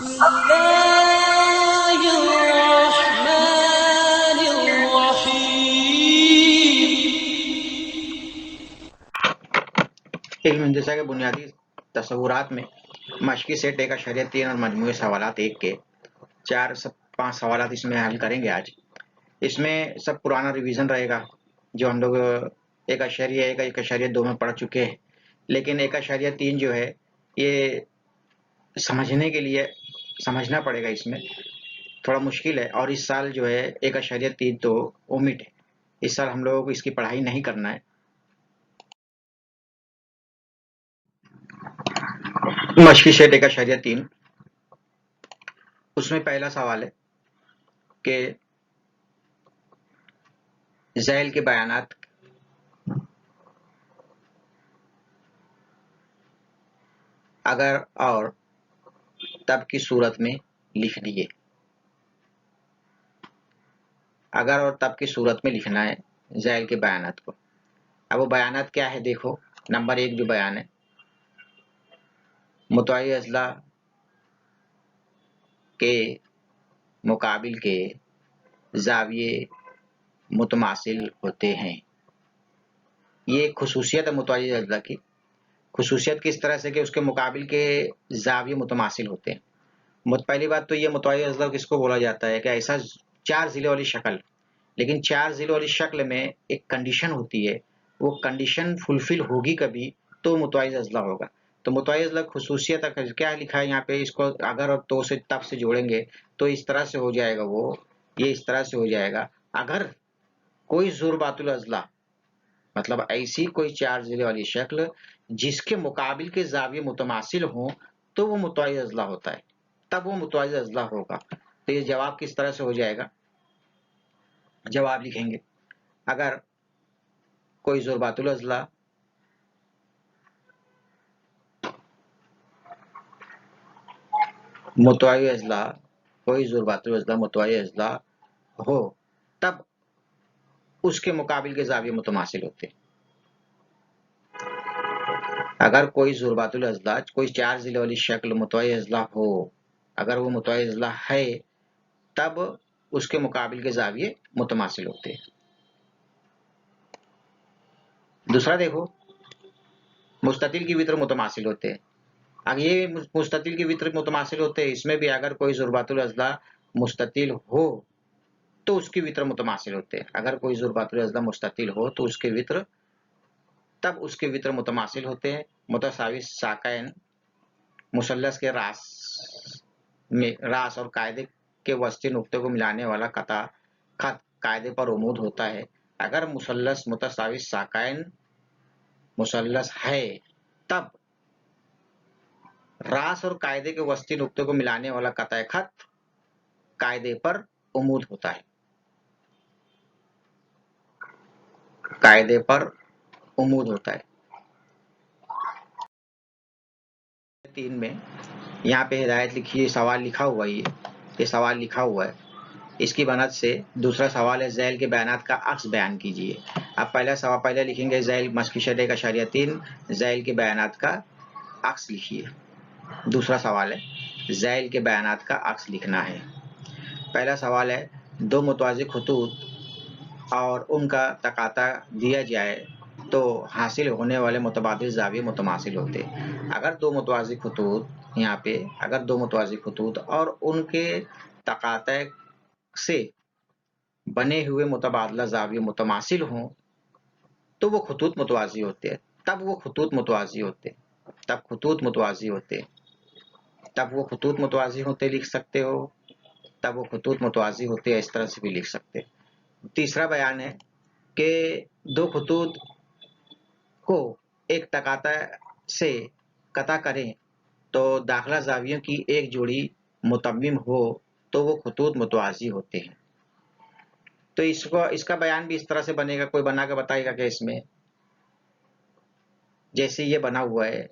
इल्म हिंदसा के बुनियादी तसव्वुरात में मशक़ी सेट 1.3 और मजमूई सवालात 1 के 4-5 सवालात इसमें हल करेंगे आज। इसमें सब पुराना रिवीजन रहेगा जो हम लोग 1.1, 1.2 में पढ़ चुके हैं, लेकिन 1.3 जो है ये समझने के लिए समझना पड़ेगा, इसमें थोड़ा मुश्किल है और इस साल जो है 1.3 तो ओमिट है। इस साल हम लोगों को इसकी पढ़ाई नहीं करना है। मशक़ी सेट 1.3 उसमें पहला सवाल है कि ज़ैल के बयानात अगर और तब की सूरत में लिख दिए। अगर और तब की सूरत में लिखना है ज़ैल के बयानात को। अब वो बयानात क्या है देखो। नंबर 1 जो बयान है, मुतअय्यन अज़ला के मुकाबिल के ज़ाविये मुतमासिल होते हैं। ये खुसूसियत है मुतअय्यन अज़ला की। खुसूसियत किस तरह से कि उसके मुकाबिल के ज़ाविये मुतमासिल होते हैं। पहली बात तो ये मुतअय्यन अज़ला किसको बोला जाता है कि ऐसा 4 ज़िले वाली शक्ल, लेकिन 4 ज़िले वाली शक्ल में एक कंडीशन होती है, वो कंडीशन फुलफिल होगी कभी तो मुतअय्यन अज़ला होगा। तो मुतअय्यन अज़ला खुसूसियत क्या लिखा है यहाँ पे, इसको अगर और तो से तब से जोड़ेंगे तो इस तरह से हो जाएगा, वो ये इस तरह से हो जाएगा। अगर कोई ज़ुरबातुल अज़ला मतलब ऐसी कोई 4 ज़िले वाली शक्ल जिसके मुकाबिल के ज़ाविये मुतमासिल हों तो वो मुतअय्यन अज़ला होता है, तब वो मुतअय्यन अज़ला होगा। तो ये जवाब किस तरह से हो जाएगा, जवाब लिखेंगे अगर कोई ज़ुरबातुल अज़ला मुतअय्यन अज़ला, कोई ज़ुरबातुल अज़ला मुतअय्यन अज़ला हो तब उसके मुकाबिल के ज़ाविये मुतमासिल होते हैं। अगर कोई ज़ुरबातुल अज़ला कोई 4 ज़िले वाली शक्ल मुतअय्यन अज़ला हो, अगर वो मुतअय्यन अज़ला है तब उसके मुकाबिल के ज़ाविये मुतमासिल होते हैं। दूसरा देखो, मुस्ततिल की वित्र मुतमासिल होते हैं। अब ये मुस्ततिल की वित्र मुतमासिल होते हैं, इसमें भी अगर कोई ज़ुरबातुल अज़ला मुस्ततिल हो तो उसकी वित्र मुतमासिल होते हैं। अगर कोई ज़ुरबातुल अज़ला मुस्ततिल हो तो उसके वित्र तब उसके वित्र मुतमासिल होते हैं। मुतसावी साकैन मुसल्लस के रास और कायदे के वस्ती नुक्ते को मिलाने वाला खत कायदे पर उमूद होता है। अगर मुसल्लस मुतसावी साकैन मुसल्लस है तब रास और कायदे के वस्ती नुक्ते को मिलाने वाला कतए खत कायदे पर उमूद होता है। कायदे पर उमूद होता है। 3 में यहाँ पे हिदायत लिखी है, सवाल लिखा हुआ है, ये सवाल लिखा हुआ है। इसकी बनत से दूसरा सवाल है ज़ैल के बयानात का अक्स बयान कीजिए। अब पहला सवाल पहले लिखेंगे ज़ैल मशक़ी सेट 1.3 ज़ैल के बयानात का अक्स लिखिए। दूसरा सवाल है ज़ैल के बयानात का अक्स लिखना है। पहला सवाल है दो मुतवाज़ी ख़ुतूत और उनका तकाता दिया जाए तो हासिल होने वाले मुतबादिल ज़ाविये मुतमासिल होते। अगर दो मुतवाज़ी ख़ुतूत यहाँ पे अगर दो मुतवाज़ी ख़ुतूत और उनके तकाता से बने हुए मुतबादला ज़ाविये मुतमासिल हों तो वो ख़ुतूत मुतवाज़ी होते हैं। तब वो ख़ुतूत मुतवाज़ी होते हैं। तब ख़ुतूत मुतवाज़ी होते हैं। तब वो ख़ुतूत मुतवाज़ी होते लिख सकते हो, तब वो ख़ुतूत मुतवाज़ी होते हैं, इस तरह से भी लिख सकते हैं। तीसरा बयान है कि दो ख़ुतूत को एक तकाता से कता करें तो दाखिला ज़ावियों की एक जोड़ी मुतम्मिम हो तो वो ख़ुतूत मुतवाज़ी होते हैं। तो इसका बयान भी इस तरह से बनेगा, कोई बना के बताएगा कि इसमें जैसे ये बना हुआ है,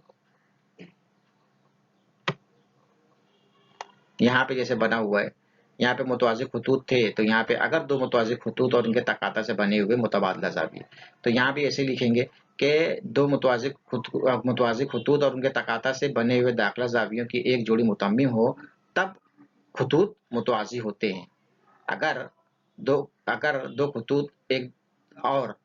यहाँ पे जैसे बना हुआ है, यहाँ पे मुतवाज़ी ख़ुतूत थे तो यहाँ पे अगर दो मुतवाज़ी ख़ुतूत और उनके तकाता से बने हुए मुतबादला ज़ाविये, तो यहाँ भी ऐसे लिखेंगे कि दो मुतवाज़ी ख़ुतूत और उनके तकाता से बने हुए दाखिला ज़ावियों की एक जोड़ी मुतम्मिम हो तब खुतूत मुतवाज़ी होते हैं। अगर दो खुतूत एक और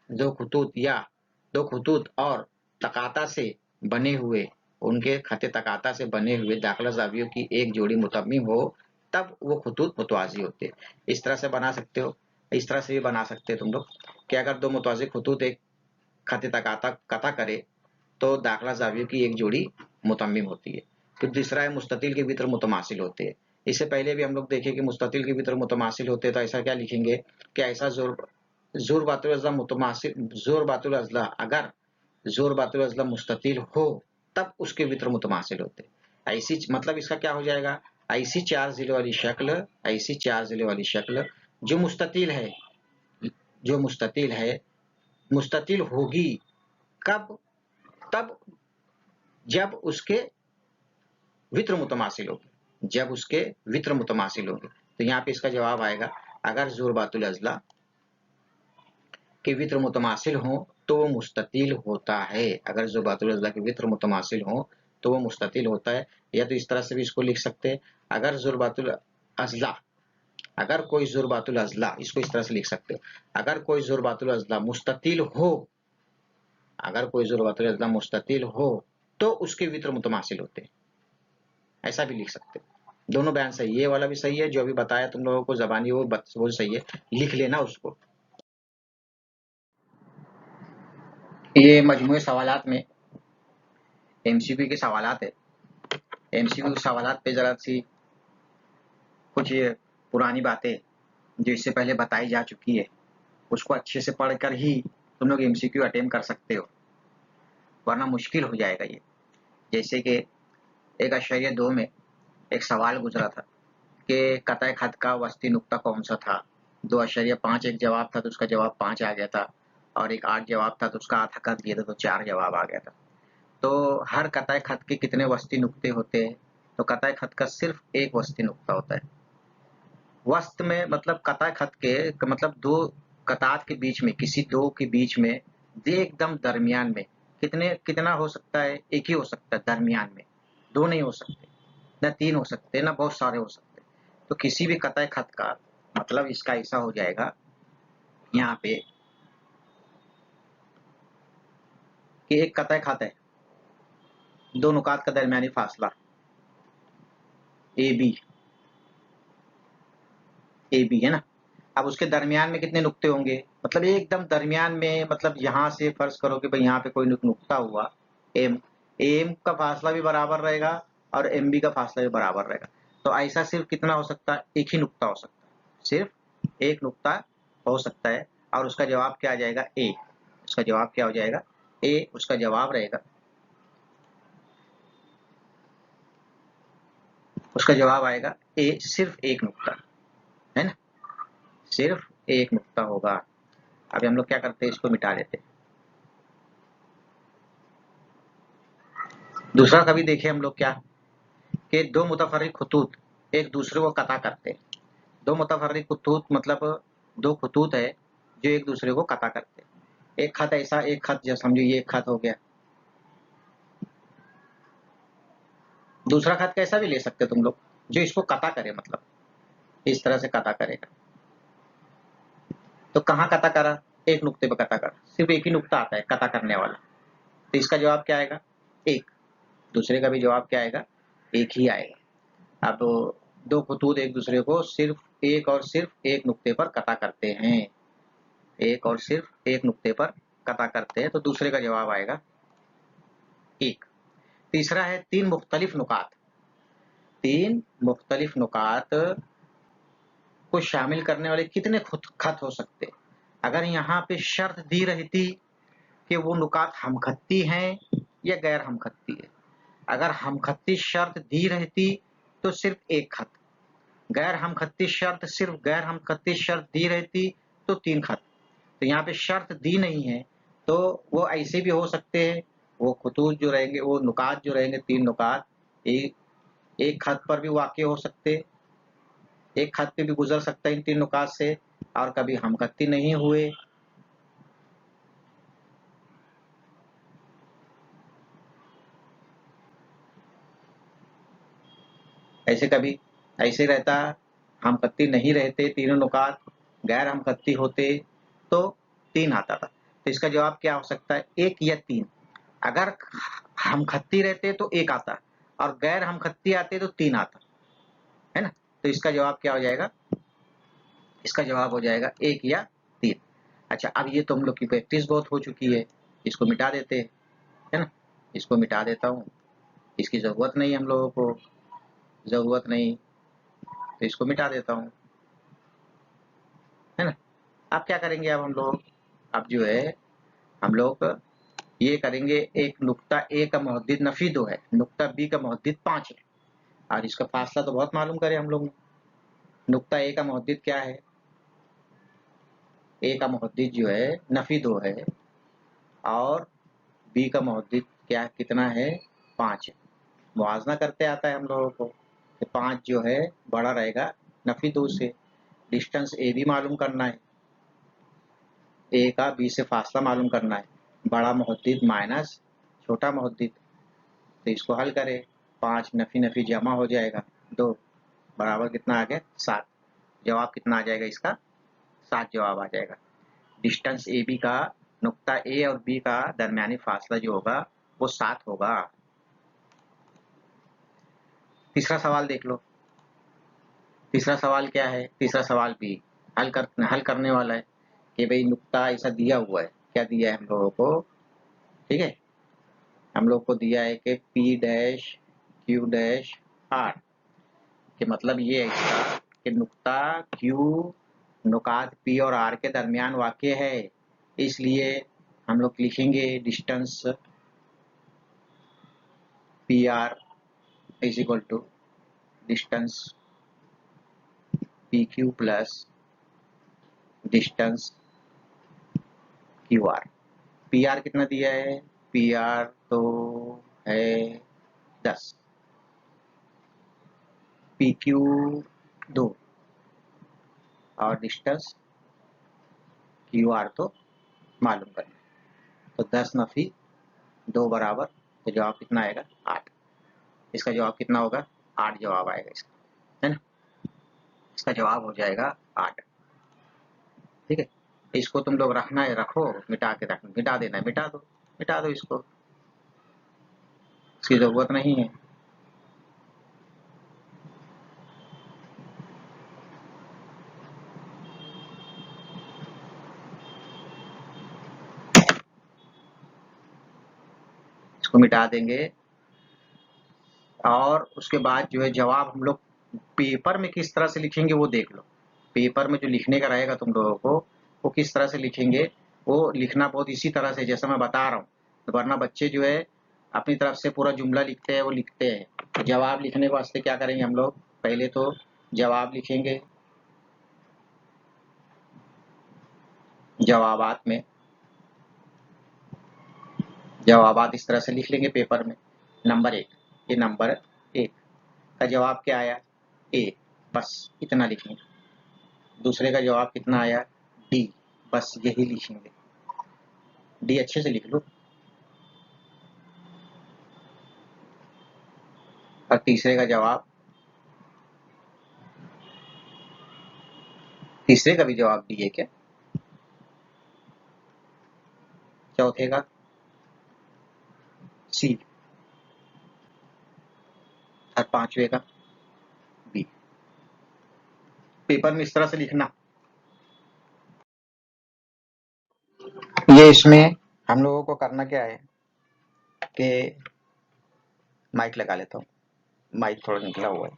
दो खुतूत या दो खुतूत और तकाता से बने हुए उनके खत तकाता से बने हुए दाखिला ज़ावियों की एक जोड़ी मुतम्मिम हो, तब वो खुतूत मुतवाज़ी होते हैं। इस तरह से बना सकते हो, इस तरह से भी बना सकते हो तुम लोग कि अगर दो मुतवाज़ी खुतूत एक खत तकाता कता करे तो दाखिला ज़ावियों की एक जोड़ी मुतम्मिम होती है। फिर तीसरा है मुस्ततिल के वित्र मुतमासिल होते हैं। इससे पहले भी हम लोग देखे कि मुस्ततिल के वित्र मुतमासिल होते हैं, तो ऐसा क्या लिखेंगे कि ऐसा ज़ोर बातुल अज़ला मुतमासिल ज़ोर बातुल अज़ला अगर ज़ोर बातुल अज़ला मुस्ततिल हो तब उसके वित्र मुतमासिल होते हैं। ऐसी मतलब इसका क्या हो जाएगा, ऐसी चार ज़िलों वाली शक्ल, ऐसी चार ज़िलों वाली शक्ल जो मुस्ततिल है, जो मुस्ततिल होगी कब, तब जब उसके वित्र मुतमासिल होगी, जब उसके वित्र मुतमासिल होंगे। तो यहाँ पे इसका जवाब आएगा अगर ज़ुरबातुल अज़ला के वित्र मुतमासिल हो तो वो मुस्ततिल होता है। अगर ज़ुरबातुल अज़ला के वित्र मुतमासिल हो तो वो मुस्ततिल होता है। या तो इस तरह से भी इसको लिख सकते हैं, अगर ज़ुरबातुल अज़ला, अगर कोई ज़ुरबातुल अज़ला, इसको इस तरह से लिख सकते हो, अगर कोई ज़ुरबातुल अज़ला मुस्ततिल हो, अगर कोई ज़ुरबातुल अज़ला मुस्ततिल हो तो उसके वित्र मुतमासिल होते हैं। ऐसा भी लिख सकते हो। दोनों बयान सही है, ये वाला भी सही है, जो अभी बताया तुम लोगों को ज़बानी वो सही है, लिख लेना उसको। ये मजमूए सवालात में एमसीक्यू के सवालात है। एमसीक्यू के सवालात पे जरा सी कुछ पुरानी बातें जो इससे पहले बताई जा चुकी है उसको अच्छे से पढ़कर ही तुम लोग एमसीक्यू अटेम्प्ट कर सकते हो, वरना मुश्किल हो जाएगा ये। जैसे कि एक अशरिया 2 में एक सवाल गुजरा था कि कतई खत का वस्ती नुक्ता कौन सा था। 2.5 एक जवाब था तो उसका जवाब 5 आ गया था, और एक 8 जवाब था तो उसका आधा कर दिया था तो 4 जवाब आ गया था। तो हर कतई खत के कितने वस्ती नुक्ते होते हैं, तो कतई खत का सिर्फ एक वस्ती नुक्ता होता है। वस्त में मतलब कतई खत के मतलब दो कतात के बीच में, किसी दो के बीच में एकदम दरमियान में कितना हो सकता है, एक ही हो सकता है दरमियान में, दो नहीं हो सकते, न 3 हो सकते, न बहुत सारे हो सकते। तो किसी भी कतई खत का मतलब इसका ऐसा हो जाएगा यहाँ पे कि एक कतई खत है, दो नुकात का दरमियानी फासला ए बी है ना। अब उसके दरमियान में कितने नुक्ते होंगे, मतलब एकदम दरमियान में, मतलब यहाँ से फर्ज करो कि भाई यहाँ पे कोई नुक्ता हुआ एम, एम का फासला भी बराबर रहेगा और एम बी का फासला भी बराबर रहेगा। तो ऐसा सिर्फ कितना हो सकता है, एक ही नुक्ता हो सकता है, सिर्फ एक नुक्ता हो सकता है। और उसका जवाब क्या आ जाएगा, ए। उसका जवाब क्या हो जाएगा, ए। उसका जवाब रहेगा, उसका जवाब आएगा ए, सिर्फ एक नुक्ता है ना, सिर्फ एक नुक्ता होगा। अभी हम लोग क्या करते हैं, इसको मिटा देते हैं। दूसरा कभी देखे हम लोग क्या कि दो मुतफर्रिक खुतूत एक दूसरे को कता करते हैं। दो मुतफर्रिक खुतूत मतलब दो खुतूत है जो एक दूसरे को कता करते हैं। एक खत ऐसा, एक खत जो समझो ये एक खत हो गया, दूसरा खत कैसा भी ले सकते हो तुम लोग जो इसको कता करे, मतलब इस तरह से कता करेगा। तो कहाँ कता करा, एक नुक्ते पर कता करा, सिर्फ एक ही नुक्ता आता है कता करने वाला। तो इसका जवाब क्या आएगा, एक। दूसरे का भी जवाब क्या आएगा, एक ही आएगा। अब दो खुतूत एक दूसरे को सिर्फ एक और सिर्फ एक नुक्ते पर कता करते हैं, एक और सिर्फ एक नुक्ते पर कता करते हैं, तो दूसरे का जवाब आएगा एक। तीसरा है तीन मुख्तलिफ नुकात। तीन मुख्तलिफ नुकात को शामिल करने वाले कितने खत हो सकते। अगर यहाँ पे शर्त दी रहती कि वो नुकात हमखत्ती हैं या गैर हमखत्ती है, अगर हमखत्ती शर्त दी रहती तो सिर्फ एक खत, गैर हमखत्ती शर्त सिर्फ गैर हमखत्ती शर्त दी रहती तो 3 खत। तो यहाँ पे शर्त दी नहीं है तो वो ऐसे भी हो सकते हैं, वो खुतूत जो रहेंगे, वो नुकात जो रहेंगे, 3 नुकात एक खत पर भी वाक़ हो सकते, एक खत पे भी गुजर सकता है इन 3 नुकात से, और कभी हमखत्ती नहीं हुए। ऐसे कभी ऐसे रहता, हम खत्ती नहीं रहते, तीनों नुकात गैर हम खत्ती होते तो 3 आता था। तो इसका जवाब क्या हो सकता है, 1 या 3। अगर हम खत्ती रहते तो 1 आता और गैर हम खत्ती आते तो 3 आता, है ना। तो इसका जवाब क्या हो जाएगा, इसका जवाब हो जाएगा 1 या 3। अच्छा, अब ये तुम लोग की प्रैक्टिस बहुत हो चुकी है, इसको मिटा देते हैं, है ना। इसको मिटा देता हूँ, इसकी ज़रूरत नहीं हम लोगों को, ज़रूरत नहीं, तो इसको मिटा देता हूँ, है ना। अब क्या करेंगे, अब हम लोग अब जो है हम लोग ये करेंगे, एक नुक्ता ए का मुहद्दिद नफी 2 है, नुक्ता बी का मुहद्दिद 5 है, और इसका फासला तो बहुत मालूम करे हम लोग ने। नुक्ता ए का मुहद्दिद क्या है, ए का मुहद्दिद जो है नफी 2 है और बी का मुहद्दिद क्या कितना है, 5 है। मुआवजा करते आता है हम लोगों को कि 5 जो है बड़ा रहेगा नफी 2 से। डिस्टेंस ए भी मालूम करना है, ए का बी से फासला मालूम करना है, बड़ा मुहद्दिद माइनस छोटा मुहद्दिद। तो इसको हल करें, 5 नफी नफी जमा हो जाएगा 2 बराबर कितना आ गया, 7। जवाब कितना आ जाएगा इसका, 7 जवाब आ जाएगा। डिस्टेंस ए बी का, नुक्ता ए और बी का दरमियानी फासला जो होगा वो 7 होगा। तीसरा सवाल देख लो, तीसरा सवाल क्या है, तीसरा सवाल भी हल करने वाला है कि भाई नुक्ता ऐसा दिया हुआ है, क्या दिया है हम लोगों को, ठीक है, हम लोग को दिया है कि P dash Q dash R, कि मतलब ये है इसका कि नुक्ता Q नुकात P और R के दरमियान वाक़ है, इसलिए हम लोग लिखेंगे distance PR is equal to distance PQ plus distance QR। PR कितना दिया है, PR तो है 10, PQ 2 और डिस्टेंस QR तो मालूम करना, तो 10 नफी 2 बराबर, तो जवाब कितना आएगा, 8। इसका जवाब कितना होगा, 8 जवाब आएगा इसका, है ना। इसका जवाब हो जाएगा 8, ठीक है। इसको तुम लोग रखना है रखो, मिटा के रख, मिटा देना है मिटा दो इसको, इसकी जरूरत नहीं है। इसको मिटा देंगे और उसके बाद जो है जवाब हम लोग पेपर में किस तरह से लिखेंगे वो देख लो। पेपर में जो लिखने का रहेगा तुम लोगों को, वो किस तरह से लिखेंगे, वो लिखना बहुत इसी तरह से जैसा मैं बता रहा हूँ, तो वरना बच्चे जो है अपनी तरफ से पूरा जुमला लिखते हैं, वो लिखते हैं। तो जवाब लिखने के वास्ते क्या करेंगे हम लोग, पहले तो जवाब लिखेंगे, जवाबात में जवाबात इस तरह से लिख लेंगे पेपर में। नंबर 1, ये नंबर 1 का जवाब क्या आया, ए, बस इतना लिखेंगे। दूसरे का जवाब कितना आया, डी, बस यही लिखेंगे, डी अच्छे से लिख लो। और तीसरे का जवाब, तीसरे का भी जवाब डी है क्या, चौथे का सी और पांचवे का बी। पेपर में इस तरह से लिखना। ये इसमें हम लोगों को करना क्या है कि माइक लगा लेता हूँ, माइक थोड़ा निकला हुआ है,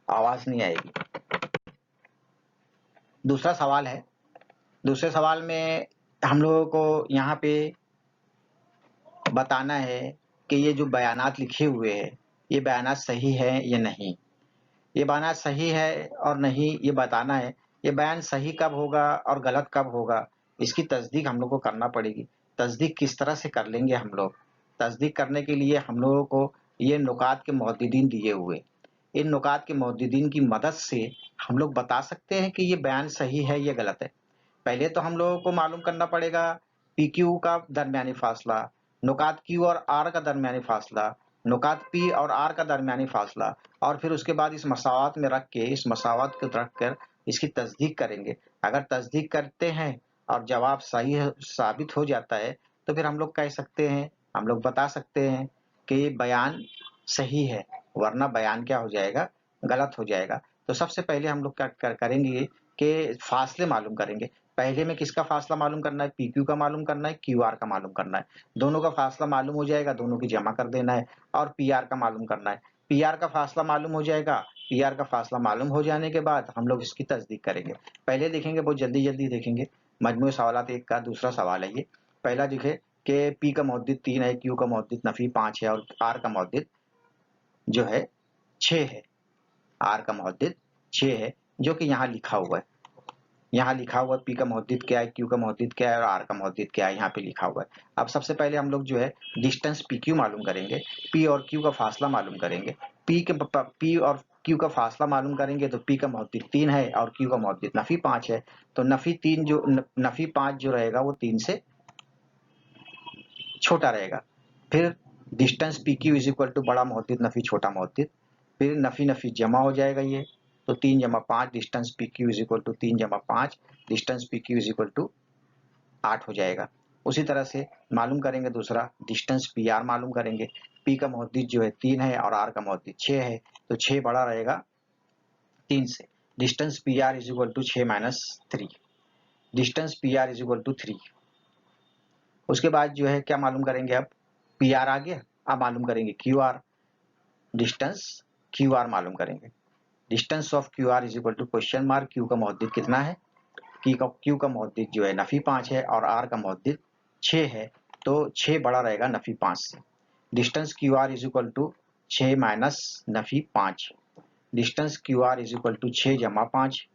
आवाज नहीं आएगी। दूसरा सवाल है, दूसरे सवाल में हम लोगों को यहाँ पे बताना है कि ये जो बयानात लिखे हुए हैं ये बयानात सही है या नहीं। ये बयानात सही है और नहीं ये बताना है। ये बयान सही कब होगा और गलत कब होगा, इसकी तस्दीक हम लोग को करना पड़ेगी। तस्दीक किस तरह से कर लेंगे हम लोग, तस्दीक करने के लिए हम लोगों को ये नुकात के मुहद्दिदीन दिए हुए, इन नुकात के मुहद्दिदीन की मदद से हम लोग बता सकते हैं कि ये बयान सही है या गलत है। पहले तो हम लोगों को मालूम करना पड़ेगा पी क्यू का दरमियानी फासला, नुकात क्यू और आर का दरमियानी फासला, नुकात P और R का दरमियानी फासला, और फिर उसके बाद इस मसावत में रख के, इस मसावत को रख कर इसकी तस्दीक करेंगे। अगर तस्दीक करते हैं और जवाब सही साबित हो जाता है तो फिर हम लोग कह सकते हैं, हम लोग बता सकते हैं कि ये बयान सही है, वरना बयान क्या हो जाएगा, गलत हो जाएगा। तो सबसे पहले हम लोग क्या करेंगे कि फासले मालूम करेंगे। पहले में किसका फासला मालूम करना है, PQ का मालूम करना है, QR का मालूम करना है। दोनों का फासला मालूम हो जाएगा, दोनों की जमा कर देना है, और PR का मालूम करना है। PR का फासला मालूम हो जाएगा, PR का फासला मालूम हो जाने के बाद हम लोग इसकी तस्दीक करेंगे। पहले देखेंगे, बहुत जल्दी देखेंगे, मजमूई सवालात 1 का दूसरा सवाल है ये। पहला देखे कि P का मौद्दिद 3 है, Q का मौद्दिद नफी 5 है और R का मौद्दिद जो है 6 है। R का मौद्दिद 6 है, जो कि यहाँ लिखा हुआ है। यहाँ लिखा हुआ P का मौद्दिद क्या है, Q का मौद्दिद क्या है और R का मौद्दिद क्या है, यहाँ पे लिखा हुआ है। अब सबसे पहले हम लोग जो है डिस्टेंस PQ मालूम करेंगे, P और Q का फासला मालूम करेंगे। P और Q का फासला मालूम करेंगे तो P का मौद्दिद 3 है और Q का मौद्दिद नफी 5 है। तो नफी 5 जो रहेगा वो 3 से छोटा रहेगा। फिर distance PQ is equal to बड़ा मौद्दिद नफी छोटा मौद्दिद, फिर नफी नफी जमा हो जाएगा ये, तो 3 जमा 5 distance PQ is equal to 3 जमा 5 distance PQ is equal to 8 हो जाएगा। उसी तरह से मालूम करेंगे दूसरा डिस्टेंस PR मालूम करेंगे। P का मौद्दिद जो है 3 है और R का मौद्दिद 6 है, तो 6 बड़ा रहेगा 3 से। Distance PR is equal to 6 minus 3, distance PR is equal to 3। उसके बाद जो है क्या मालूम करेंगे, अब PR आ गया, अब मालूम करेंगे QR, डिस्टेंस QR मालूम करेंगे। Distance of QR is equal to question mark, Q का मौद्दिद कितना है, Q का मौद्दिद जो है नफी 5 है और R का मौद्दिद 6 है, तो 6 बड़ा रहेगा नफी 5 से। Distance QR is equal to 6 minus नफी 5, distance QR is equal to 6 जमा 5,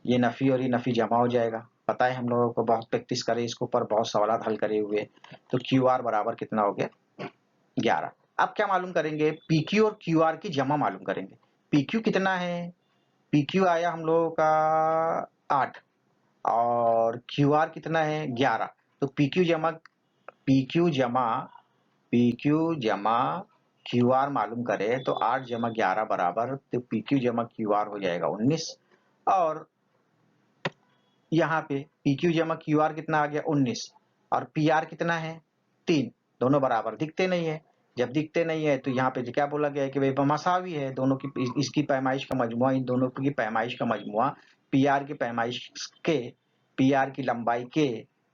ये नफी और ये नफी जमा हो जाएगा। पता है हम लोगों को, बहुत प्रैक्टिस करे इसके ऊपर, बहुत सवाल हल करे हुए। तो QR बराबर कितना हो गया, 11। अब क्या मालूम करेंगे, PQ और QR की जमा मालूम करेंगे। PQ कितना है, PQ आया हम लोगों का 8 और QR कितना है 11, तो PQ जमा QR मालूम करे तो 8 जमा 11 बराबर, तो PQ जमा QR हो जाएगा 19, और यहाँ पे PQ जमा QR कितना आ गया 19, और PR कितना है 3, दोनों बराबर दिखते नहीं है। जब दिखते नहीं है तो यहाँ पे क्या बोला गया है कि भाई मसावी है दोनों की, इसकी पैमाइश का मजमुआ, इन दोनों की पैमाइश का मजमुआ PR की पैमाइश के, PR की लंबाई के,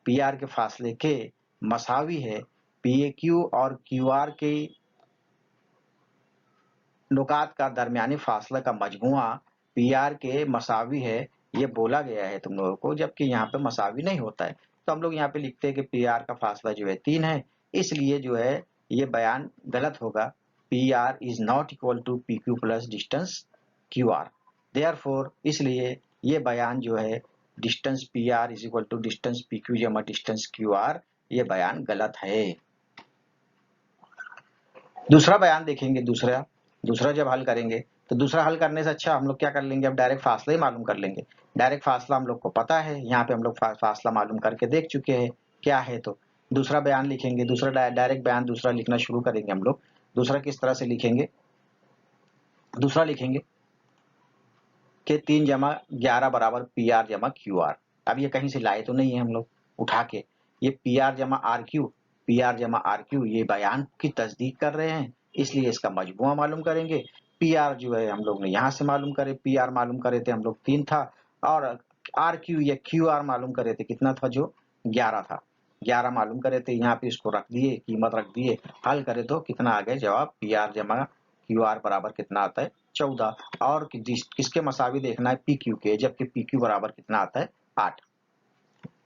PR के फासले के मसावी है। PQ और QR के नुकात का दरमियानी फासला का मजमुआ PR के मसावी है, ये बोला गया है तुम लोगों को, जबकि यहाँ पे मसावी नहीं होता है। तो हम लोग यहाँ पे लिखते हैं कि PR का फासला जो है 3 है, इसलिए जो है ये बयान गलत होगा। PR is not equal to PQ plus distance QR, therefore इसलिए ये बयान जो है distance PR is equal to distance PQ जमा डिस्टेंस QR, ये बयान गलत है। दूसरा बयान देखेंगे, दूसरा जब हल करेंगे तो दूसरा हल करने से अच्छा हम लोग क्या कर लेंगे, अब डायरेक्ट फासला ही मालूम कर लेंगे। डायरेक्ट फासला हम लोग को पता है, यहाँ पे हम लोग फासला मालूम करके देख चुके हैं क्या है। तो दूसरा बयान लिखेंगे, दूसरा डायरेक्ट बयान दूसरा लिखना शुरू करेंगे हम लोग। दूसरा किस तरह से लिखेंगे, दूसरा लिखेंगे कि 3 जमा 11 बराबर PR जमा QR। अब ये कहीं से लाए तो नहीं है हम लोग उठा के, ये PR जमा RQ ये बयान की तस्दीक कर रहे हैं, इसलिए इसका मजमुआ मालूम करेंगे। PR जो है हम लोग ने यहाँ से मालूम करे, PR मालूम करे थे हम लोग 3 था, और RQ या QR मालूम करे थे कितना था, जो 11 था, 11 मालूम करे थे। यहाँ पे इसको रख दिए, कीमत रख दिए, हल करे तो कितना आ गया जवाब, PR जमा QR बराबर कितना आता है 14, और किसके मसावी देखना है PQ के, जबकि PQ बराबर कितना आता है 8,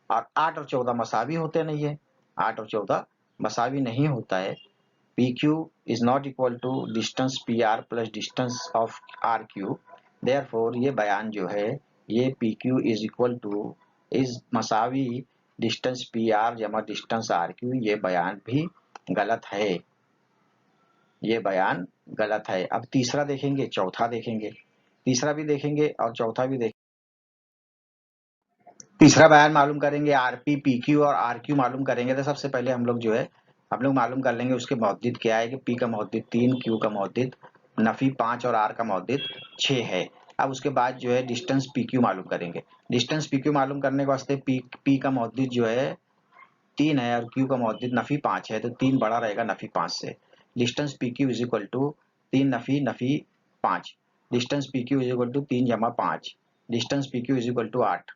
और 8 और 14 मसावी होते नहीं है, 8 और 14 मसावी नहीं होता है। PQ is not equal to distance PR plus distance of RQ, therefore ये बयान जो है ये PQ is equal to इस मसावी डिस्टेंस PR जमा डिस्टेंस RQ, ये बयान भी गलत है, ये बयान गलत है। अब तीसरा देखेंगे, चौथा देखेंगे, तीसरा भी देखेंगे और चौथा भी देखेंगे। तीसरा बयान मालूम करेंगे, RP PQ और RQ मालूम करेंगे। तो सबसे पहले हम लोग जो है हम लोग मालूम कर लेंगे उसके मौद्दित क्या है कि P का मौद्दित 3, Q का मौद्दित नफी 5 और R का मौद्दित 6 है। अब उसके बाद जो है डिस्टेंस PQ मालूम करेंगे। डिस्टेंस PQ मालूम करने के वास्ते P का मौद्दित जो है 3 है और Q का मौद्दित नफी 5 है, तो 3 बड़ा रहेगा नफी 5 से। Distance PQ is equal to 3 नफी 5। Distance PQ is equal to 3 जमा 5। Distance PQ is equal to 8,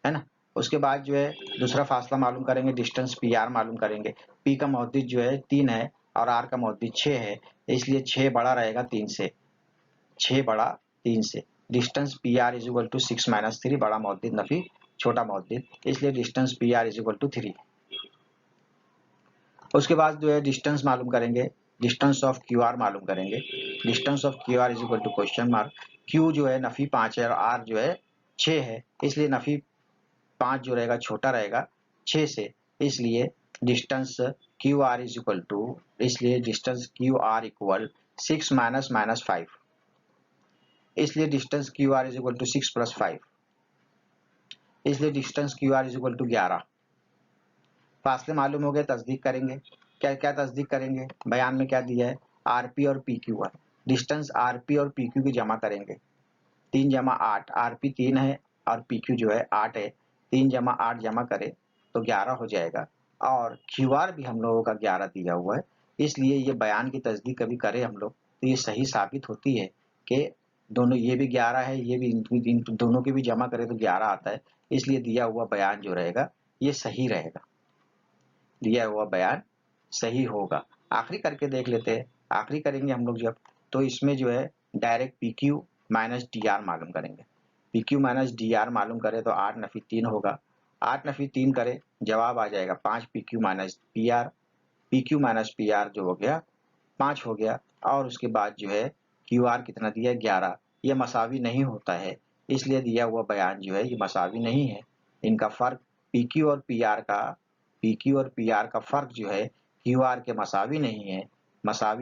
है ना। उसके बाद जो है दूसरा फासला मालूम करेंगे, डिस्टेंस PR मालूम करेंगे। P का मौद्दित जो है 3 है और R का मौद्दित 6 है, इसलिए 6 बड़ा रहेगा 3 से। 6 बड़ा 3 से। Distance PR is equal to 6 minus 3, बड़ा मौद्दित नफी छोटा मौद्दित, इसलिए distance PR is equal to 3। उसके बाद जो है डिस्टेंस मालूम करेंगे, डिस्टेंस ऑफ QR मालूम करेंगे। Distance of QR is equal to question mark. Q जो है नफी 5 है और R जो है 6 है, इसलिए नफी 5 जो रहेगा छोटा रहेगा 6 से, इसलिए distance QR is equal to, इसलिए डिस्टेंस QR इक्वल 6 माइनस 5, इसलिए distance QR is equal to 6 plus 5, इसलिए distance QR is equal to 11। फासले मालूम हो गए, तस्दीक करेंगे। क्या क्या तस्दीक करेंगे, बयान में क्या दिया है, RP और PQ है। डिस्टेंस RP और PQ की जमा करेंगे, 3 जमा 8, RP 3 है और PQ जो है 8 है, 3 जमा 8 जमा करें तो 11 हो जाएगा। और QR भी हम लोगों का 11 दिया हुआ है, इसलिए ये बयान की तस्दीक कभी करें हम लोग तो ये सही साबित होती है कि दोनों, ये भी 11 है, ये भी, इन दोनों की भी जमा करें तो 11 आता है, इसलिए दिया हुआ बयान जो रहेगा ये सही रहेगा, दिया हुआ बयान सही होगा। आखिरी करके देख लेते हैं, आखिरी करेंगे हम लोग जब, तो इसमें जो है डायरेक्ट PQ माइनस DR मालूम करेंगे। PQ माइनस DR मालूम करें तो 8 नफी 3 होगा, 8 नफी 3 करें जवाब आ जाएगा 5 PQ minus PR। PQ minus PR जो हो गया 5 हो गया, और उसके बाद जो है QR कितना दिया 11। यह मसावी नहीं होता है, इसलिए दिया हुआ बयान जो है ये मसावी नहीं है। इनका फर्क PQ और PR का फर्क जो है QR के मसावी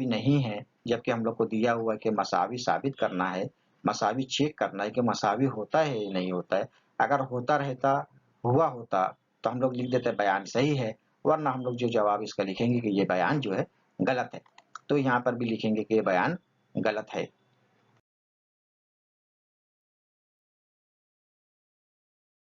नहीं है, जबकि हम लोग को दिया हुआ है कि मसावी साबित करना है, मसावी चेक करना है कि मसावी होता है या नहीं होता है। अगर हुआ होता तो हम लोग लिख देते बयान सही है, वरना हम लोग जो जवाब इसका लिखेंगे कि ये बयान जो है गलत है, तो यहाँ पर भी लिखेंगे कि ये बयान गलत है।